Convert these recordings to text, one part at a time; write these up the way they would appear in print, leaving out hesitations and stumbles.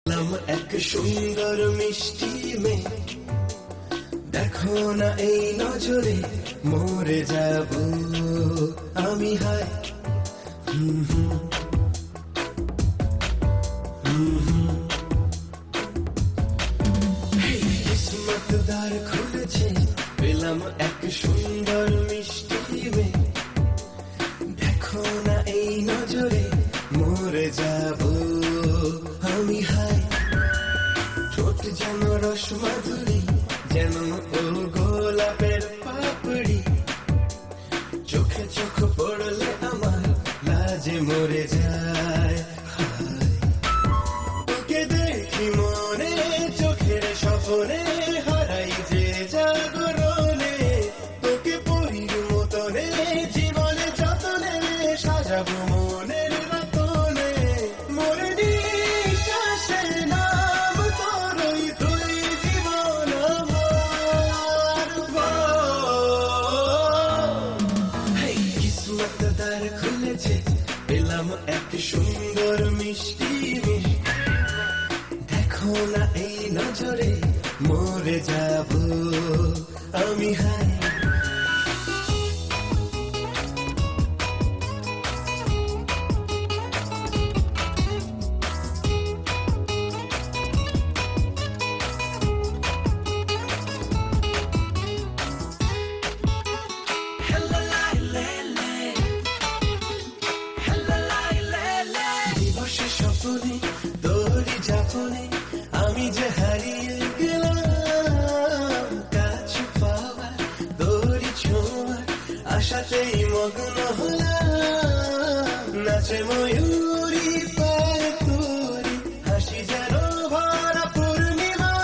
এক সুন্দর মিষ্টি মেয়ে, দেখো না এই নজরে মরে যাব আমি। হায় কিসমত দ্বার খুলেছে, পেলাম এক সুন্দর মিষ্টি মেয়ে, দেখো না এই নজরে মরে যাব আমি। হায় ঠোঁট যেন রস মাধুরী, যেন ও গোলাপের পাপড়ি, চোখে চোখ পড়লে আমার লাজে মরে যায়। তোকে দেখি মনে চোখের স্বপ্নে, হারাই যে জাগরণে, তোকে পরীর মতনে জীবনে যতনে সাজাবো মনের রতনে। মরে নিঃশ্বাসে নাম তোরই, তুই জীবন আমার। হেই কিসমত দ্বার খুলেছে, পেলাম এক সুন্দর মিষ্টি মেয়ে, দেখো না এই নজরে মরে যাব আমি। হায় দিবসে স্বপ্নে তোরই যাপনে আমি যে হারিয়ে গেলাম, কাছ পাওয়া তোরই ছোঁয়া আশাতেই মগ্ন হলাম। নাচে ময়ূরী পায় তোরি হাসি যেন ভরা পূর্ণিমা,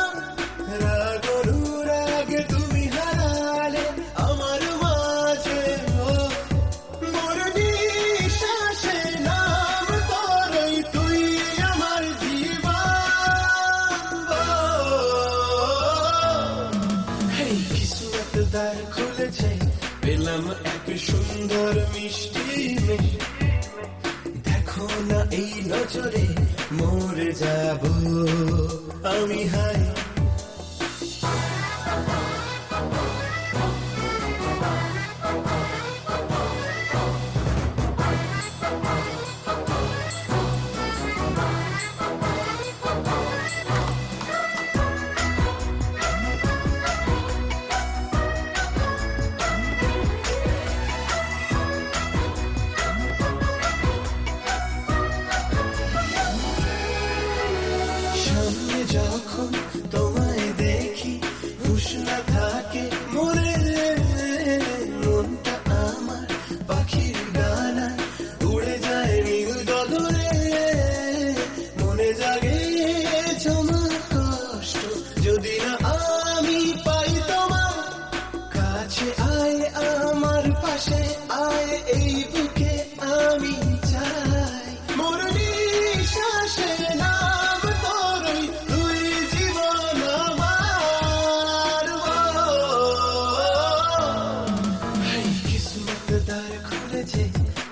রাগ অনুরাগে তুমি হারালে আমার মাঝে। মোর নিঃশ্বাসে নাম তোরই, তুই আমার জীবন। হেই কিসমত দ্বার খুলেছে, পেলাম এক সুন্দর মিষ্টি মেয়ে, দেখো না এই নজরে মরে যাব আমি। হায় সামনে যখন তোমায় দেখি, হুঁশ না থাকে মরে, মনটা আমার পাখির ডানায় উড়ে যায় নীল গগনে। মনে জাগে জমা কষ্ট, যদি না আমি পাই তোমার কাছে। আয় আমার পাশে আয়, এই বুকে আমি চাই। মোর নিঃশ্বাসে নাম তোরই, তুই জীবন আমার। হেই কিসমত দ্বার খুলেছে,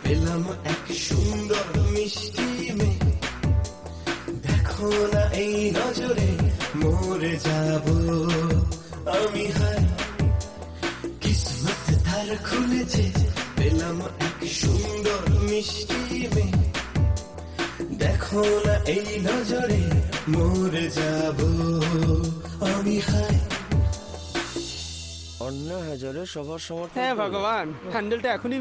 পেলাম এক সুন্দর মিষ্টি মেয়ে, দেখো না এই নজরে মরে যাব আমি। হায় কিসমত দ্বার খুলেছে, পেলাম এক সুন্দর মিষ্টি মেয়ে, দেখো না এই নজরে মরে যাব আমি। হায় অন্যায় হাজারে সবার সমর্থন। হ্যাঁ ভগবান, হ্যান্ডেলটা এখনই